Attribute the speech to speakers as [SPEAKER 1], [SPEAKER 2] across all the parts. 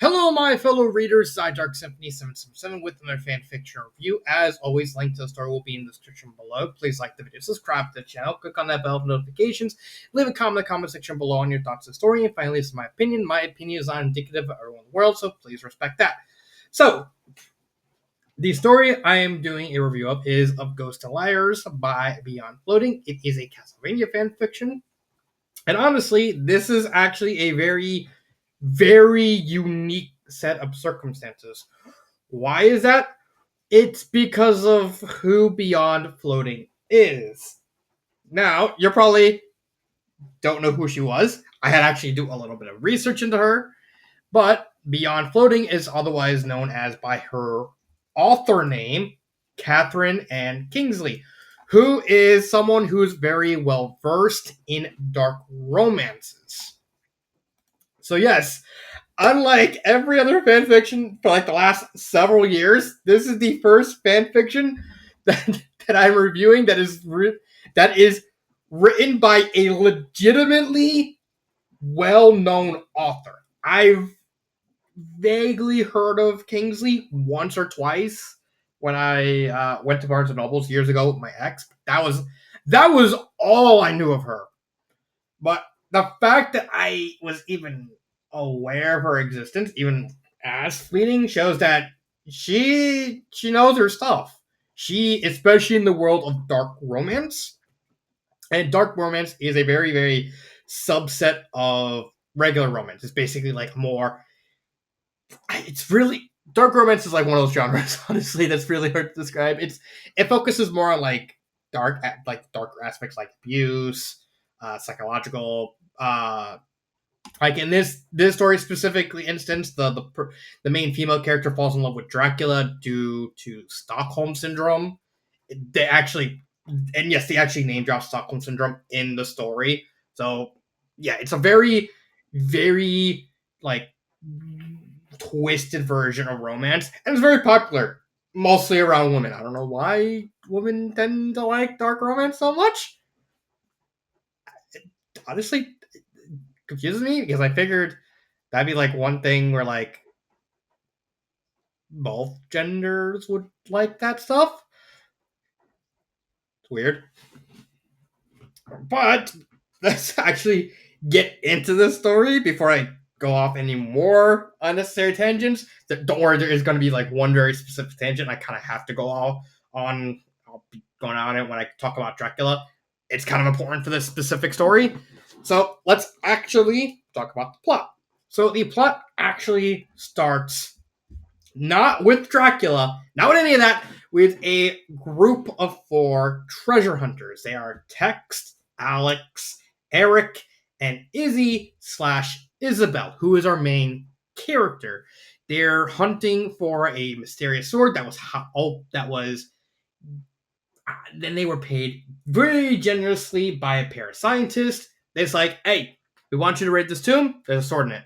[SPEAKER 1] Hello, my fellow readers. I Dark Symphony 777 with another fanfiction review. As always, link to the story will be in the description below. Please like the video, subscribe to the channel, click on that bell for notifications, leave a comment in the comment section below on your thoughts on the story, and finally, this is my opinion. My opinion is not indicative of everyone in the world, so please respect that. So, the story I am doing a review of is of Ghosts and Liars by Beyond Floating. It is a Castlevania fanfiction. And honestly, this is actually a very unique set of circumstances. Why is that? It's because of who Beyond Floating is. Now, you probably don't know who she was. I had actually do a little bit of research into her, but Beyond Floating is otherwise known as by her author name, Catherine Ann Kingsley, who is someone who's very well versed in dark romances. So yes, unlike every other fanfiction for like the last several years, this is the first fanfiction that I'm reviewing that is written by a legitimately well-known author. I've vaguely heard of Kingsley once or twice when I went to Barnes and Nobles years ago with my ex. That was all I knew of her. But the fact that I was even aware of her existence, even as fleeting, shows that she knows her stuff. She, especially in the world of dark romance, and dark romance is a very subset of regular romance. It's basically like more. It's really dark romance is like one of those genres. Honestly, that's really hard to describe. It focuses more on like darker aspects like abuse, psychological. Like in this story specifically instance, the main female character falls in love with Dracula due to Stockholm syndrome. They actually name drop Stockholm syndrome in the story. So yeah, it's a very like twisted version of romance, and it's very popular, mostly around women. I don't know why women tend to like dark romance so much. Honestly, confuses me because I figured that'd be like one thing where like both genders would like that stuff. It's weird. But let's actually get into the story before I go off any more unnecessary tangents. Don't worry, there is going to be like one very specific tangent I kind of have to go all on. I'll be going on it when I talk about Dracula. It's kind of important for this specific story. So let's actually talk about the plot. So the plot actually starts not with Dracula, not with any of that, with a group of 4 treasure hunters. They are Tex, Alex, Eric, and Izzy/Isabel, who is our main character. They're hunting for a mysterious sword that was then they were paid very generously by a pair of scientists. It's like, hey, we want you to raid this tomb. There's a sword in it.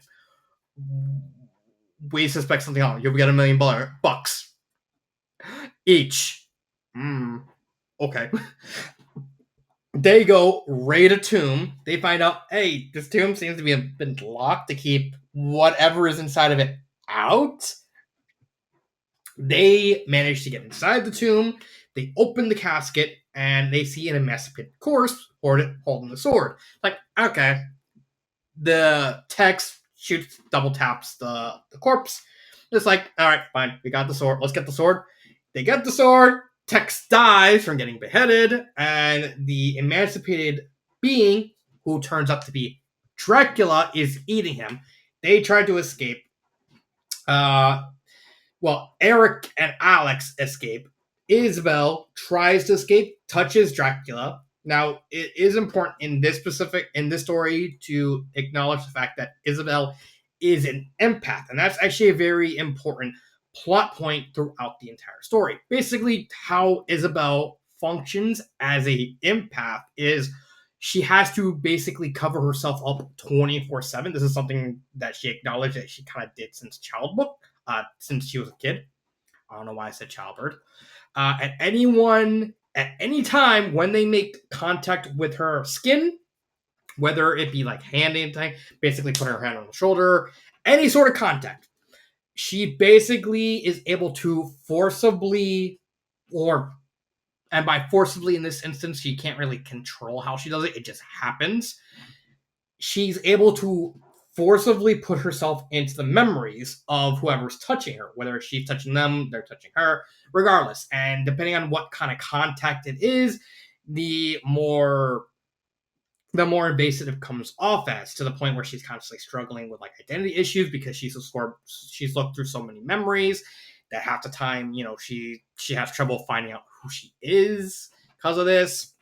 [SPEAKER 1] We suspect something else. You'll get $1 million bucks each. Okay. They go raid a tomb. They find out, hey, this tomb seems to be been locked to keep whatever is inside of it out. They manage to get inside the tomb. They open the casket and they see an emancipated corpse holding the sword. Like, okay. The text double taps the corpse. It's like, all right, fine. We got the sword. Let's get the sword. They get the sword. Tex dies from getting beheaded. And the emancipated being, who turns out to be Dracula, is eating him. They try to escape. Eric and Alex escape. Isabel tries to escape, touches Dracula. Now, it is important in this story to acknowledge the fact that Isabel is an empath, and that's actually a very important plot point throughout the entire story. Basically, how Isabel functions as a empath is she has to basically cover herself up 24/7. This is something that she acknowledged that she kind of did since childbirth, since she was a kid. I don't know why I said childbirth. At any time when they make contact with her skin, whether it be like hand anything, basically put her hand on the shoulder, any sort of contact, she basically is able to forcibly, or and by forcibly in this instance, she can't really control how she does it. It just happens. She's able to forcibly put herself into the memories of whoever's touching her, whether she's touching them, they're touching her, regardless. And depending on what kind of contact it is, the more invasive it comes off as, to the point where she's constantly struggling with like identity issues because she's looked through so many memories that half the time, she has trouble finding out who she is because of this.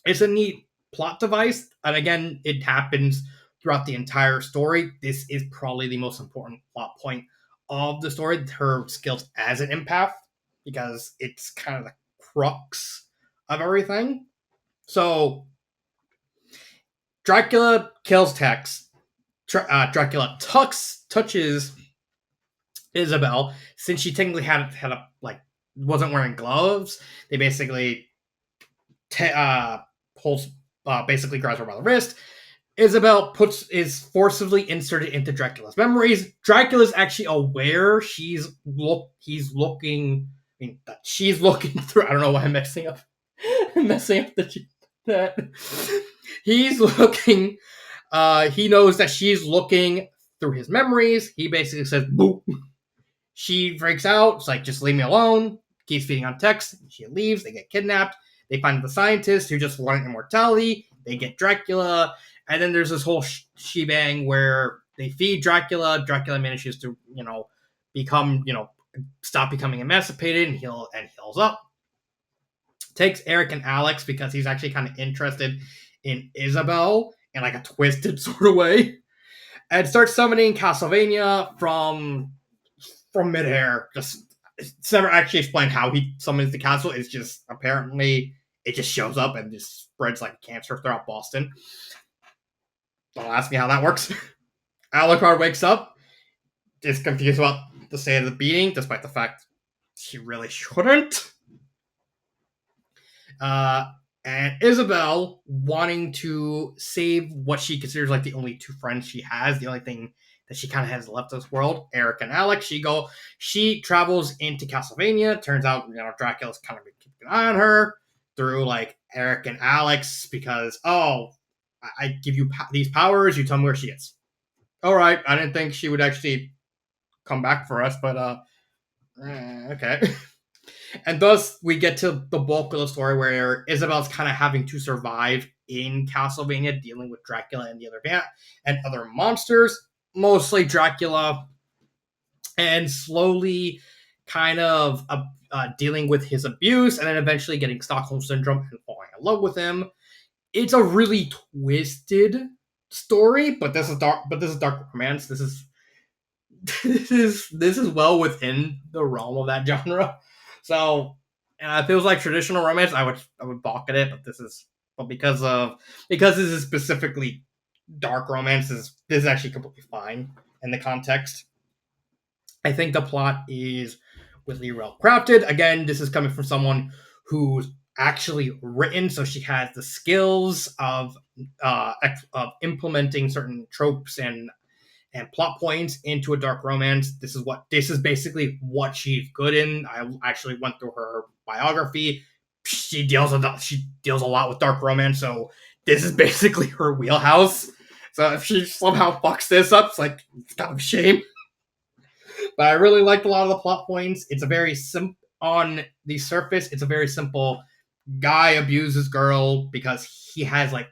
[SPEAKER 1] It's a neat plot device, and again, it happens throughout the entire story. This is probably the most important plot point of the story, her skills as an empath, because it's kind of the crux of everything. So Dracula kills Tex. Dracula touches Isabel. Since she technically had a like wasn't wearing gloves, they basically pulls basically grabs her by the wrist. Isabel is forcibly inserted into Dracula's memories. Dracula's actually aware he's looking. I mean, she's looking through. I don't know why I'm messing up. Messing up that he's looking. He knows that she's looking through his memories. He basically says, "Boo." She freaks out. It's like, just leave me alone. Keeps feeding on text. She leaves. They get kidnapped. They find the scientists who just want immortality. They get Dracula. And then there's this whole shebang where they feed Dracula. Dracula manages to, become, stop becoming emancipated and heals up. Takes Eric and Alex because he's actually kind of interested in Isabel in like a twisted sort of way. And starts summoning Castlevania from midair. Just, it's never actually explained how he summons the castle. It's just, apparently it just shows up and just spreads like cancer throughout Boston. Don't ask me how that works. Alucard wakes up, is confused about the state of the beating, despite the fact she really shouldn't. And Isabel, wanting to save what she considers like the only two friends she has, the only thing that she kind of has left this world, Eric and Alex, she travels into Castlevania. Turns out, Dracula's kind of been keeping an eye on her through like Eric and Alex because, I give you these powers, you tell me where she is. All right, I didn't think she would actually come back for us, but okay. And thus, we get to the bulk of the story where Isabel's kind of having to survive in Castlevania, dealing with Dracula and the other monsters, mostly Dracula, and slowly kind of dealing with his abuse, and then eventually getting Stockholm Syndrome and falling in love with him. It's a really twisted story, but this is dark. But this is dark romance. This is well within the realm of that genre. So, if it was like traditional romance, I would balk at it. But because this is specifically dark romance, this is actually completely fine in the context. I think the plot is really well crafted. Again, this is coming from someone who's actually written, so she has the skills of implementing certain tropes and plot points into a dark romance. This is basically what she's good in. I actually went through her biography. She deals a lot with dark romance, so this is basically her wheelhouse. So if she somehow fucks this up, it's kind of a shame. But I really liked a lot of the plot points. It's a very on the surface, it's a very simple guy abuses girl because he has like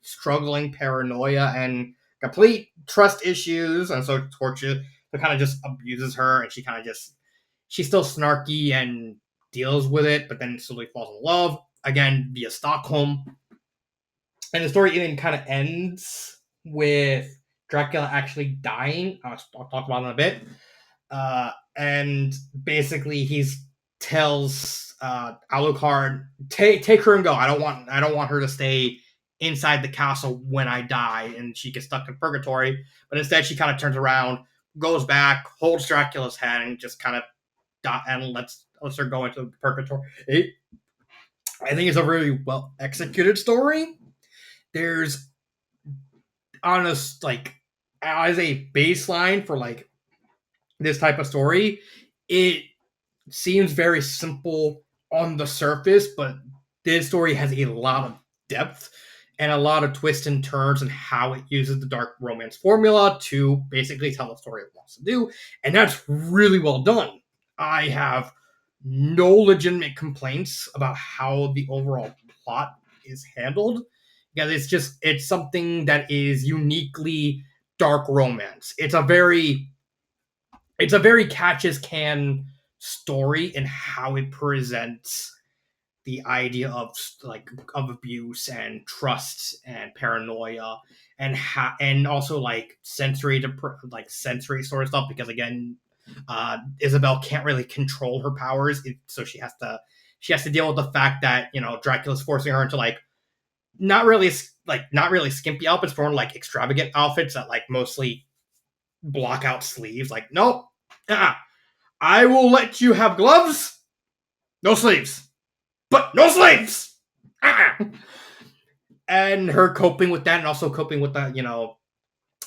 [SPEAKER 1] struggling paranoia and complete trust issues, and so torture so kind of just abuses her, and she's still snarky and deals with it, but then slowly falls in love again via Stockholm. And the story even kind of ends with Dracula actually dying. I'll talk about it in a bit. And basically he's tells Alucard, take her and go. I don't want her to stay inside the castle when I die and she gets stuck in purgatory. But instead she kind of turns around, goes back, holds Dracula's hand, and just kind of and lets her go into purgatory. I think it's a really well executed story. There's honest, like, as a baseline for like this type of story, it seems very simple on the surface, but this story has a lot of depth and a lot of twists and turns and how it uses the dark romance formula to basically tell the story it wants to do. And that's really well done. I have no legitimate complaints about how the overall plot is handled, because it's something that is uniquely dark romance. It's a very catch as can story in how it presents the idea of of abuse and trust and paranoia and also sensory sort of stuff, because again, Isabel can't really control her powers, so she has to deal with the fact that Dracula's forcing her into not really not really skimpy outfits, more like extravagant outfits that mostly block out sleeves. Like, nope, I will let you have gloves, no sleeves, but no sleeves. And her coping with that, and also coping with that,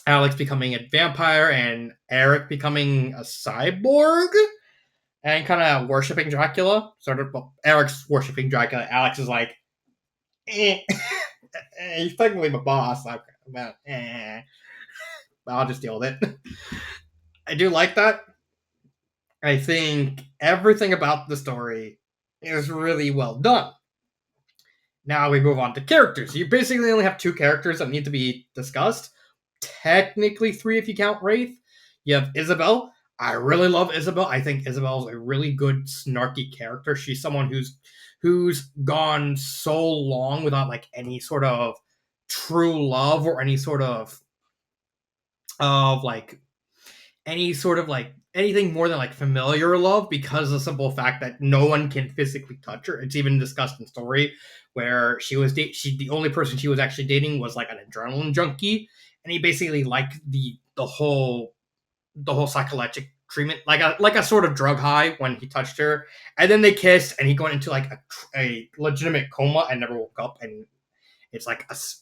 [SPEAKER 1] Alex becoming a vampire and Eric becoming a cyborg, and kind of worshiping Dracula. Sort of, well, Eric's worshiping Dracula. Alex is like, eh. He's technically my boss. I'll just deal with it. I do like that. I think everything about the story is really well done. Now we move on to characters. You basically only have two characters that need to be discussed. Technically three if you count Wraith. You have Isabel. I really love Isabel. I think Isabel's a really good snarky character. She's someone who's gone so long without any sort of true love or any sort of anything more than familiar love, because of the simple fact that no one can physically touch her. It's even discussed in story where the only person she was actually dating was an adrenaline junkie, and he basically liked the whole psychological treatment, like a sort of drug high when he touched her, and then they kissed, and he went into a legitimate coma and never woke up, and it's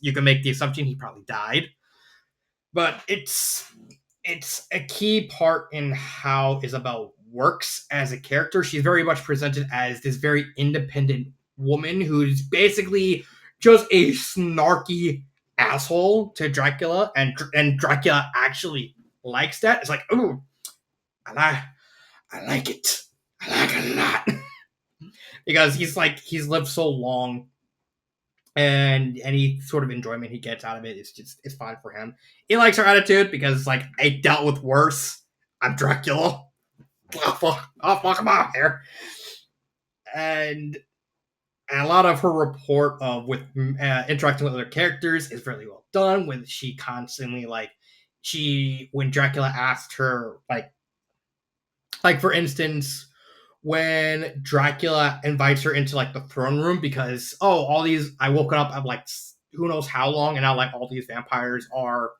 [SPEAKER 1] you can make the assumption he probably died. But it's a key part in how Isabel works as a character. She's very much presented as this very independent woman who's basically just a snarky asshole to Dracula, and Dracula actually likes that. It's like, ooh, I like it. I like it a lot. Because he's lived so long, and any sort of enjoyment he gets out of it is it's fine for him. He likes her attitude because it's like, I dealt with worse. I'm Dracula. I'll fuck him out here. And a lot of her report of with interacting with other characters is really well done. When she constantly when Dracula asked her for instance, when Dracula invites her into the throne room, because all these, I woken up, I'm who knows how long, and now all these vampires are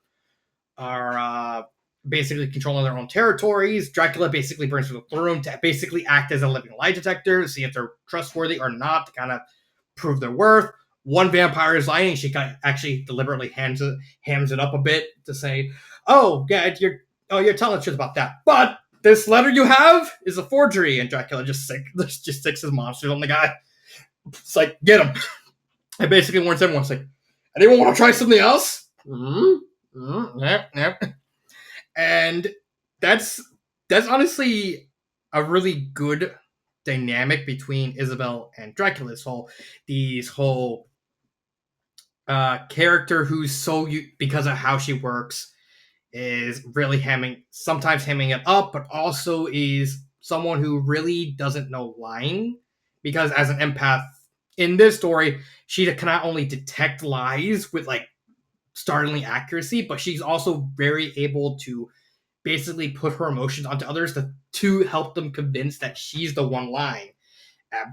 [SPEAKER 1] basically controlling their own territories. Dracula basically brings her to the room to basically act as a living lie detector to see if they're trustworthy or not, to kind of prove their worth. One vampire is lying. She actually deliberately hams it up a bit to say, "Oh, yeah, you're telling the truth about that, but this letter you have is a forgery." And Dracula just sticks his monsters on the guy. It's like, get him. It basically warns everyone. It's like, anyone want to try something else? Yeah. And that's honestly a really good dynamic between Isabel and Dracula. These whole character who's because of how she works, is really sometimes hamming it up, but also is someone who really doesn't know lying, because as an empath in this story, she can not only detect lies with startling accuracy, but she's also very able to basically put her emotions onto others to help them convince that she's the one lying.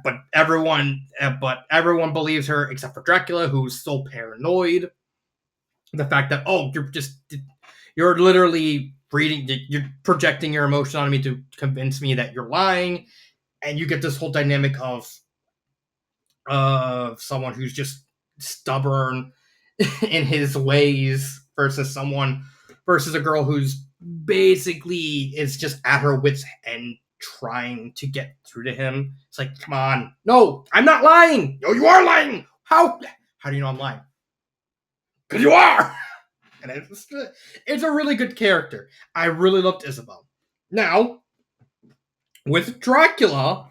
[SPEAKER 1] But everyone believes her except for Dracula, who's so paranoid. The fact that, you're literally you're projecting your emotion on me to convince me that you're lying, and you get this whole dynamic of someone who's just stubborn in his ways versus a girl who's basically is just at her wits' end trying to get through to him. It's like, come on. No, I'm not lying. No, you are lying. How do you know I'm lying? Because you are. And it's a really good character. I really loved Isabel. Now, with Dracula,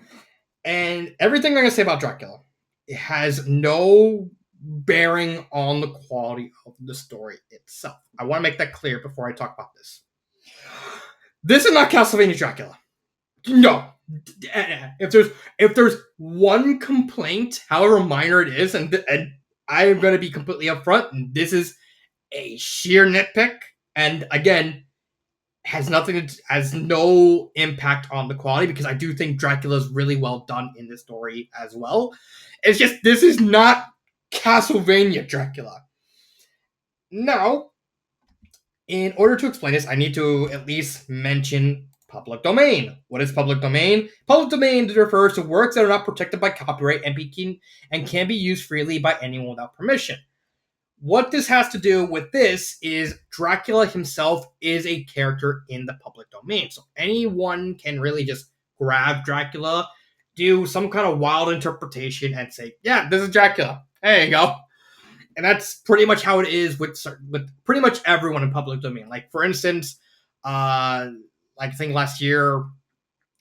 [SPEAKER 1] and everything I'm going to say about Dracula, it has no bearing on the quality of the story itself. I want to make that clear before I talk about this. This is not Castlevania Dracula. No. If there's one complaint, however minor it is, and I am going to be completely upfront, and this is a sheer nitpick, and again, has no impact on the quality because I do think Dracula is really well done in this story as well. It's just this is not Castlevania Dracula. Now, in order to explain this, I need to at least mention public domain. What is public domain? Public domain refers to works that are not protected by copyright and can be used freely by anyone without permission. What this has to do with this is Dracula himself is a character in the public domain. So anyone can really just grab Dracula, do some kind of wild interpretation, and say, yeah, this is Dracula. There you go. And that's pretty much how it is with pretty much everyone in public domain. Like, for instance, like I think last year,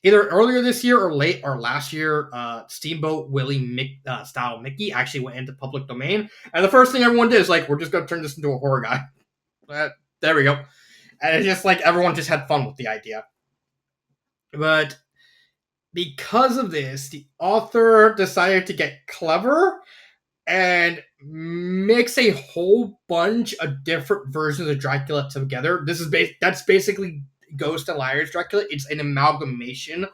[SPEAKER 1] either earlier this year or late or last year, Steamboat Willie style Mickey actually went into public domain, and the first thing everyone did is like, we're just gonna turn this into a horror guy. There we go, and it's just like everyone just had fun with the idea. But because of this, the author decided to get clever and mix a whole bunch of different versions of Dracula together. That's basically Ghost and Liar's Dracula. It's an amalgamation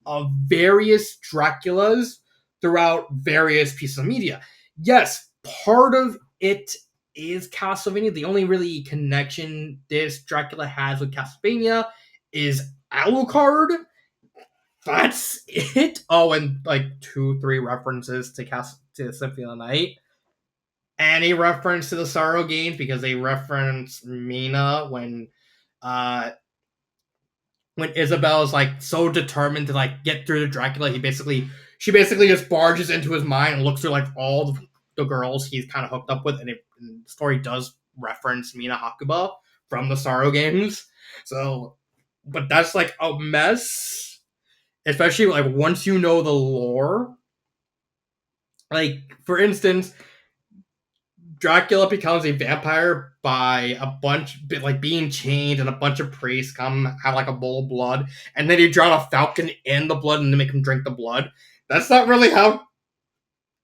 [SPEAKER 1] of various Draculas throughout various pieces of media. Yes, part of it is Castlevania. The only really connection this Dracula has with Castlevania is Alucard. That's it. Oh, and like 2-3 references to Symphony of the Night. And a reference to the Sorrow games because they reference Mina when Isabel is like so determined to like get through to Dracula, she basically just barges into his mind and looks through like all the girls he's kind of hooked up with, and the story does reference Mina Hakuba from the Sorrow games. So, but that's like a mess, especially like once you know the lore. Like, for instance, Dracula becomes a vampire by being chained, and a bunch of priests come have like a bowl of blood, and then you drown a falcon in the blood and then make him drink the blood. That's not really how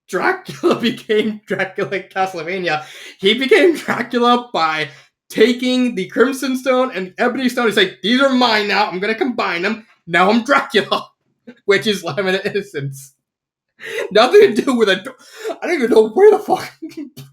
[SPEAKER 1] Dracula became Dracula in Castlevania. He became Dracula by taking the Crimson Stone and the Ebony Stone. He's like, these are mine now. I'm gonna combine them. Now I'm Dracula, which is Lemon of Innocence. Nothing to do with it. I don't even know where the fuck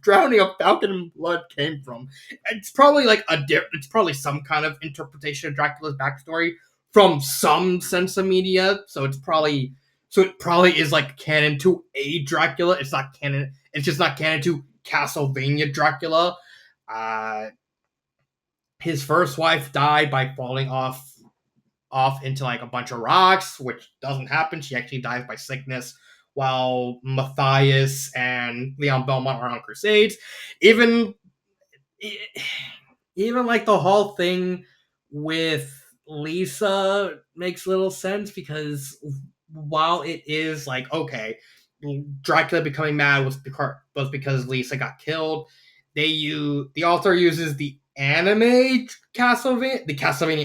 [SPEAKER 1] drowning a falcon in blood came from. It's probably like it's probably some kind of interpretation of Dracula's backstory from some sense of media. So it probably is like canon to a Dracula. It's not canon. It's just not canon to Castlevania Dracula. His first wife died by falling off into like a bunch of rocks, which doesn't happen. She actually dies by sickness while Matthias and Leon Belmont are on crusades. Even like the whole thing with Lisa makes little sense, because while it is like, okay, Dracula becoming mad was because Lisa got killed, the author uses the Castlevania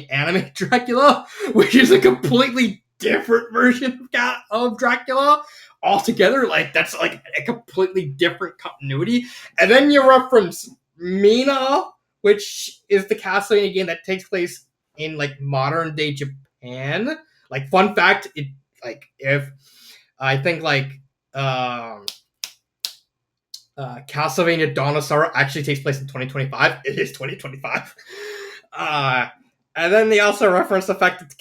[SPEAKER 1] anime Dracula, which is a completely different version of Dracula altogether. Like, that's like a completely different continuity. And then you reference Mina, which is the Castlevania game that takes place in like modern day Japan. Like, fun fact, it like if I think like Castlevania Dawn of Sorrow actually takes place in 2025. It is 2025. And then they also reference the fact that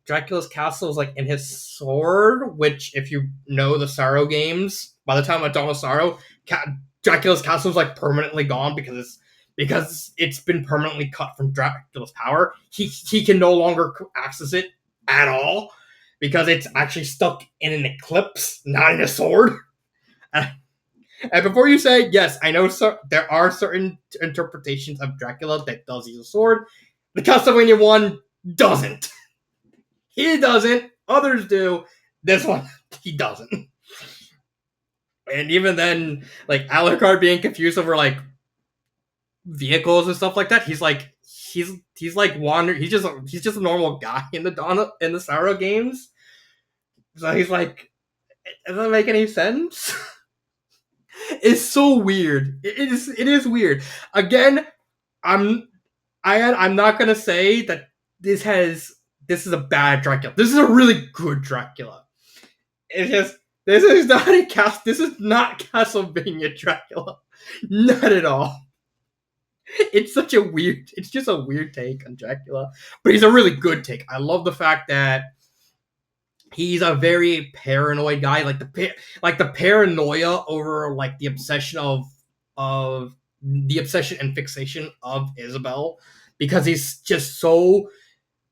[SPEAKER 1] Dracula's castle is like in his sword, which, if you know the Sorrow games, by the time of Dawn of Sorrow, Dracula's castle is like permanently gone because because it's been permanently cut from Dracula's power. He can no longer access it at all because it's actually stuck in an eclipse, not in a sword. And before you say, yes, I know there are certain interpretations of Dracula that does use a sword, the Castlevania one doesn't. He doesn't. Others do. This one, he doesn't. And even then, like Alucard being confused over like vehicles and stuff like that, he's like wandering. He's just a normal guy in the Sorrow games. So he's like, it doesn't make any sense. It's so weird. It is weird. Again, I'm not gonna say that this is a bad Dracula. This is a really good Dracula. It's just this is not Castlevania Dracula. Not at all. It's just a weird take on Dracula, but he's a really good take. I love the fact that he's a very paranoid guy, like the paranoia over like the obsession of the obsession and fixation of Isabel, because he's just so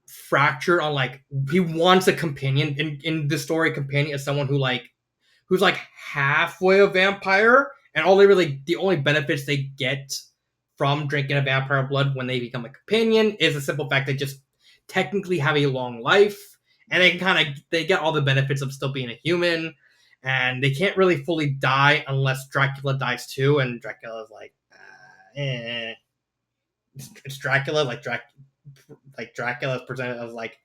[SPEAKER 1] fractured on like he wants a companion in the story. Companion is someone who's like halfway a vampire, and the only benefits they get from drinking a vampire blood when they become a companion is the simple fact they just technically have a long life, and they get all the benefits of still being a human, and they can't really fully die unless Dracula dies too, and Dracula's like, it's Dracula, like Dracula is presented as like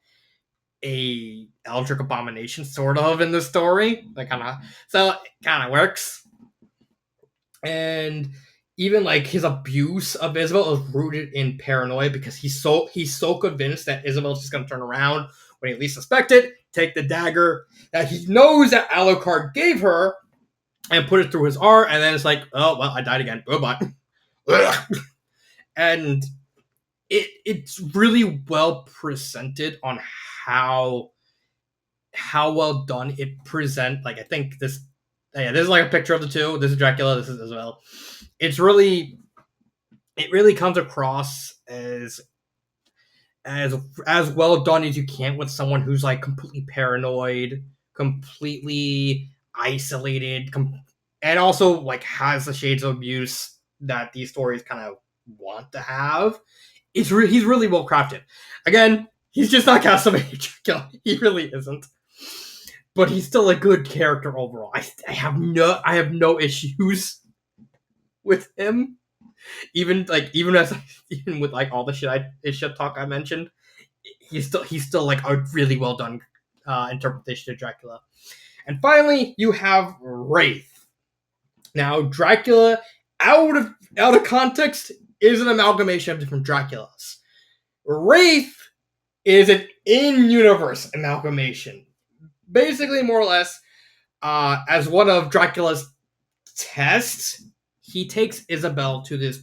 [SPEAKER 1] a eldritch abomination sort of in the story. That kind of works. And even like his abuse of Isabel is rooted in paranoia, because he's so convinced that Isabel's just gonna turn around when he least suspect it, take the dagger that he knows that Alucard gave her, and put it through his arm, and then it's like, oh well, I died again. Goodbye. And it's really well presented on how well done it present. Like I think this is like a picture of the two. This is Dracula. This is Isabel. It really comes across as well done as you can with someone who's like completely paranoid, completely isolated, and also like has the shades of abuse that these stories kind of want to have. He's really well crafted. Again, he's just not Castlevania Dracula. He really isn't. But he's still a good character overall. I have no issues with him. Even with like all the shit talk I mentioned, he's still like a really well done interpretation of Dracula. And finally, you have Wraith. Now, Dracula, out of context, is an amalgamation of different Draculas. Wraith is an in-universe amalgamation. Basically, more or less, as one of Dracula's tests, he takes Isabel to this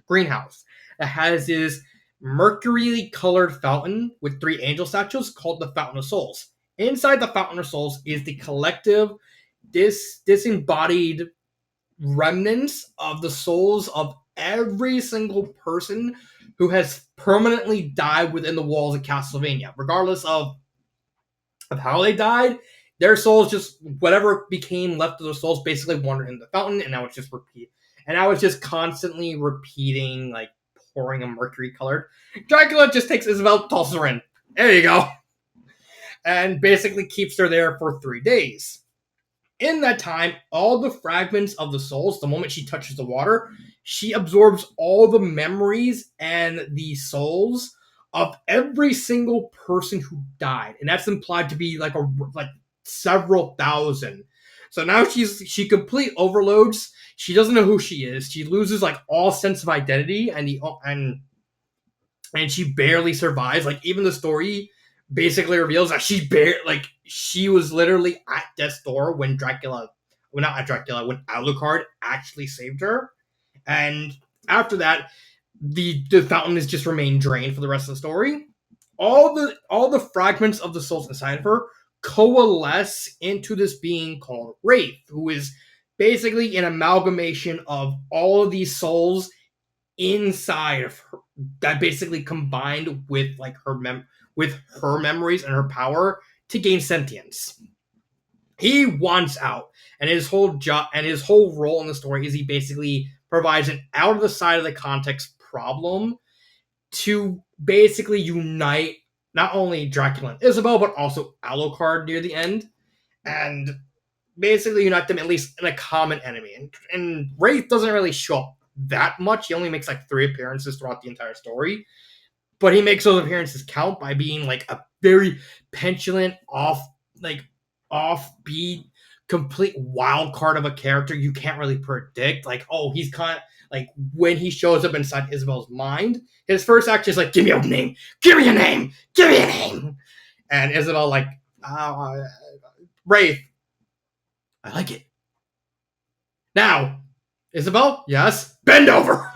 [SPEAKER 1] greenhouse that has this mercury-colored fountain with 3 angel statues called the Fountain of Souls. Inside the Fountain of Souls is the collective, disembodied remnants of the souls of every single person who has permanently died within the walls of Castlevania, regardless of how they died. Their souls, just whatever became left of their souls, basically wandered in the fountain, and now it's just repeat. And I was just constantly repeating, like pouring a mercury colored. Dracula just takes Isabel, tosses her in. There you go, and basically keeps her there for 3 days. In that time, all the fragments of the souls, the moment she touches the water, she absorbs all the memories and the souls of every single person who died, and that's implied to be like several thousand. So now she complete overloads. She doesn't know who she is. She loses like all sense of identity, and she barely survives. Like even the story basically reveals that she was literally at death's door when Alucard actually saved her. And after that, the fountain has just remained drained for the rest of the story. All the fragments of the souls inside of her coalesce into this being called Wraith, who is basically an amalgamation of all of these souls inside of her that basically combined with like with her memories and her power to gain sentience. He wants out, and his whole job and his whole role in the story is he basically provides an out of the side of the context problem to basically unite not only Dracula and Isabel but also Alucard near the end, and basically unite them at least in a common enemy. And Wraith doesn't really show up that much. He only makes like 3 appearances throughout the entire story, but he makes those appearances count by being like a very petulant, offbeat, complete wild card of a character you can't really predict. Like, oh, he's kind of like when he shows up inside Isabel's mind, his first action is like, "Give me a name, give me a name, give me a name," and Isabel like, "Wraith, I like it." Now, Isabel, yes, bend over.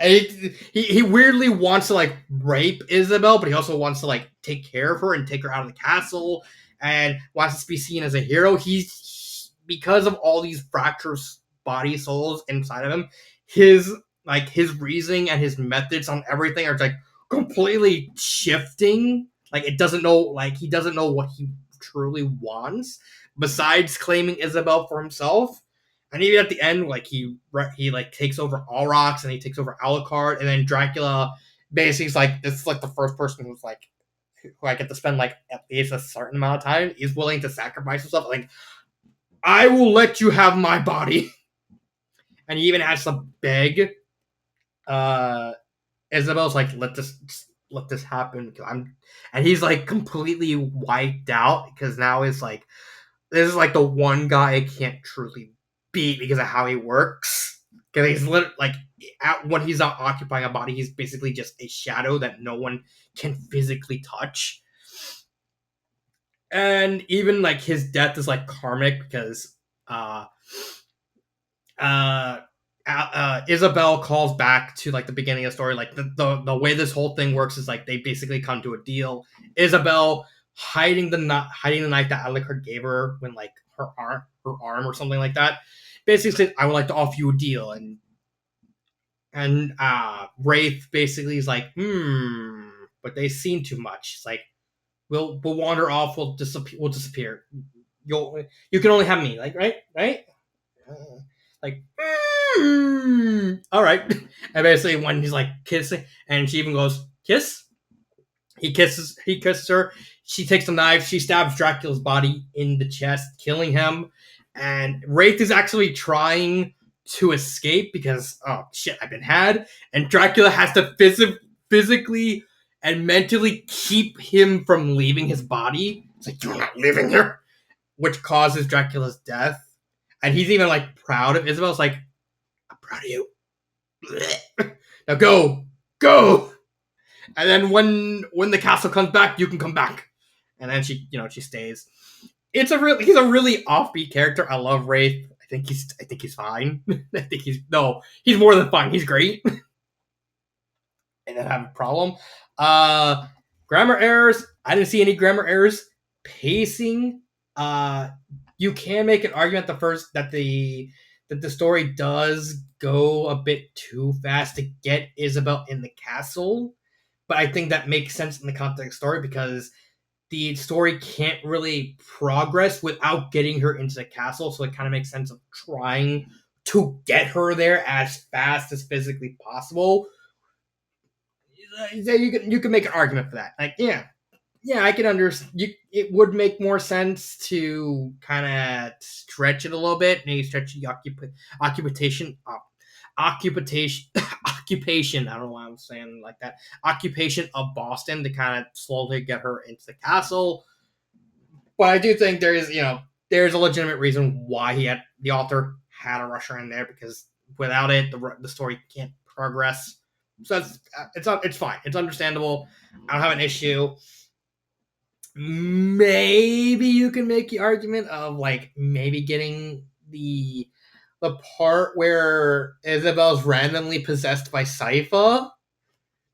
[SPEAKER 1] He weirdly wants to like rape Isabel, but he also wants to like take care of her and take her out of the castle, and wants to be seen as a hero. He's because of all these fractured body souls inside of him, his reasoning and his methods on everything are like completely shifting. Like he doesn't know what he truly wants besides claiming Isabel for himself. And even at the end, like he like takes over Alrox and he takes over Alucard, and then Dracula basically is like, this is like the first person who's like who I get to spend like at least a certain amount of time. He's willing to sacrifice himself. Like, I will let you have my body. And he even has to beg Isabel's like, let this happen. And he's like completely wiped out because now it's like this is like the one guy I can't truly beat because of how he works. Because he's like when he's not occupying a body, he's basically just a shadow that no one can physically touch. And even like his death is like karmic because Isabel calls back to like the beginning of the story. Like the way this whole thing works is like they basically come to a deal. Isabel hiding the knife that Alucard gave her when like her arm or something like that. Basically said, I would like to offer you a deal, and Wraith basically is like, but they seen too much. It's like we'll wander off. We'll disappear. You can only have me. Like right. Like, all right. And basically, when he's like kissing, and she even goes kiss. He kisses her. She takes the knife. She stabs Dracula's body in the chest, killing him. And Wraith is actually trying to escape because, oh shit, I've been had. And Dracula has to physically and mentally keep him from leaving his body. It's like, you're not leaving here, which causes Dracula's death. And he's even like proud of Isabel's like, I'm proud of you. Now go. And then when the castle comes back, you can come back. And then she stays. He's a really offbeat character. I love Wraith. I think he's fine. He's more than fine. He's great. And then I have a problem. Grammar errors. I didn't see any grammar errors. Pacing. You can make an argument that the story does go a bit too fast to get Isabel in the castle, but I think that makes sense in the context of the story because the story can't really progress without getting her into the castle, so it kind of makes sense of trying to get her there as fast as physically possible. You can make an argument for that. Like, yeah, I can understand. It would make more sense to kind of stretch it a little bit, maybe stretch the occupation. Occupation. I don't know why I'm saying like that. Occupation of Boston to kind of slowly get her into the castle. But I do think there's a legitimate reason why the author had to rush her in there because without it, the story can't progress. So it's fine. It's understandable. I don't have an issue. Maybe you can make the argument of like maybe getting the part where Isabel's randomly possessed by Sypha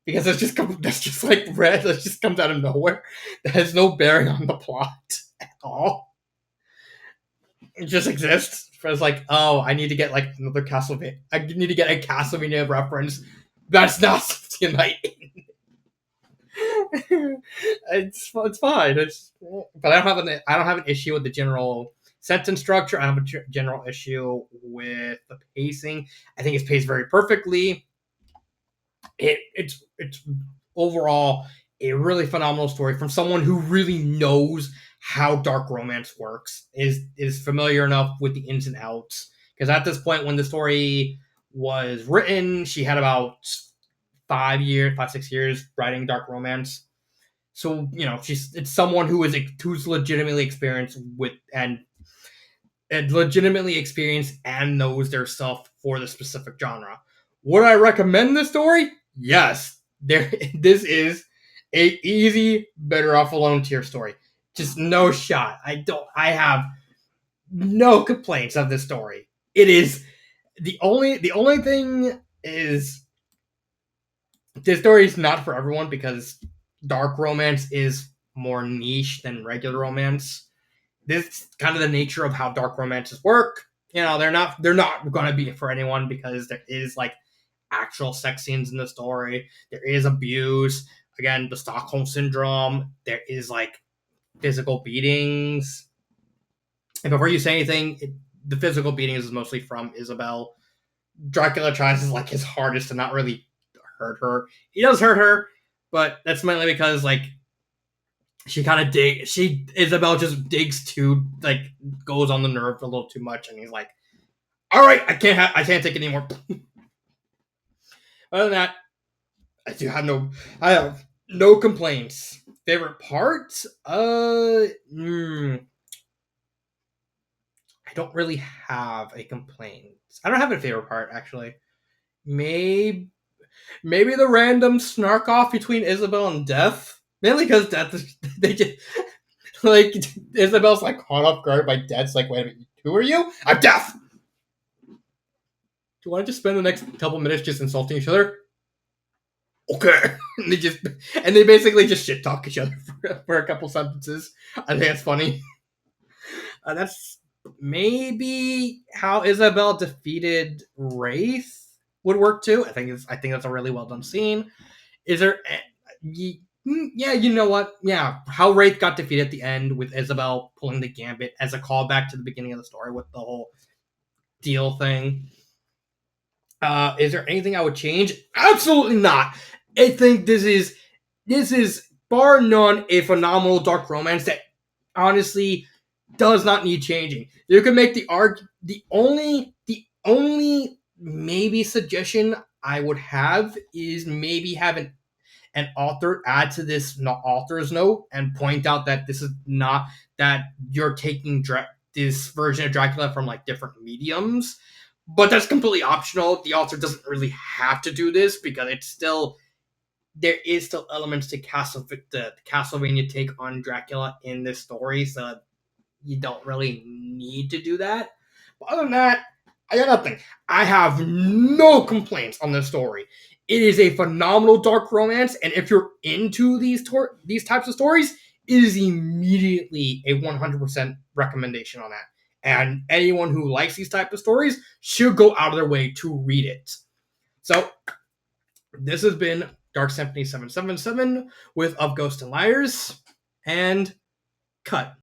[SPEAKER 1] because that's just like red that just comes out of nowhere that has no bearing on the plot at all. It just exists. It's like, oh, I need to get like another Castlevania. I need to get a Castlevania reference. That's not something I. It's fine. But I don't have an issue with the general sentence structure. I have a general issue with the pacing. I think it's paced very perfectly. It's overall a really phenomenal story from someone who really knows how dark romance works, is familiar enough with the ins and outs. Because at this point, when the story was written, she had about 5, 6 years writing dark romance. So it's someone who's legitimately experienced with and legitimately experienced and knows their stuff for the specific genre. Would I recommend this story? Yes. This is a easy Better Off Alone tier story. Just no shot. I have no complaints of this story. It is the only thing is this story is not for everyone because dark romance is more niche than regular romance. This is kind of the nature of how dark romances work. They're not going to be for anyone because there is like actual sex scenes in the story. There is abuse. Again, the Stockholm syndrome. There is like physical beatings. And before you say anything, the physical beatings is mostly from Isabel. Dracula tries like his hardest to not really hurt her. He does hurt her, but that's mainly because like Isabel just digs too, like goes on the nerve a little too much, and he's like, "All right, I can't take it anymore." Other than that, I have no complaints. Favorite part? I don't really have a complaint. I don't have a favorite part actually. Maybe the random snark off between Isabel and Death. Mainly because Death is they just like Isabel's like caught off guard by Death's like, wait a minute, who are you? I'm Death. Do you want to just spend the next couple minutes just insulting each other? Okay. and they basically just shit talk each other for a couple sentences. I think that's funny. That's maybe how Isabel defeated Wraith would work too. I think that's a really well done scene. Is there? Yeah, you know what? Yeah, how Wraith got defeated at the end with Isabel pulling the gambit as a callback to the beginning of the story with the whole deal thing. Is there anything I would change? Absolutely not. I think this is bar none a phenomenal dark romance that honestly does not need changing. You can make the arc. The only maybe suggestion I would have is maybe have an author add to this author's note and point out that this is not that you're taking this version of Dracula from like different mediums, but that's completely optional. The author doesn't really have to do this because there is still elements to the Castlevania take on Dracula in this story, so you don't really need to do that. But other than that, I got nothing. I have no complaints on this story. It is a phenomenal dark romance, and if you're into these types of stories, it is immediately a 100% recommendation on that. And anyone who likes these type of stories should go out of their way to read it. So this has been Dark Symphony 777 with Of Ghosts and Liars, and cut.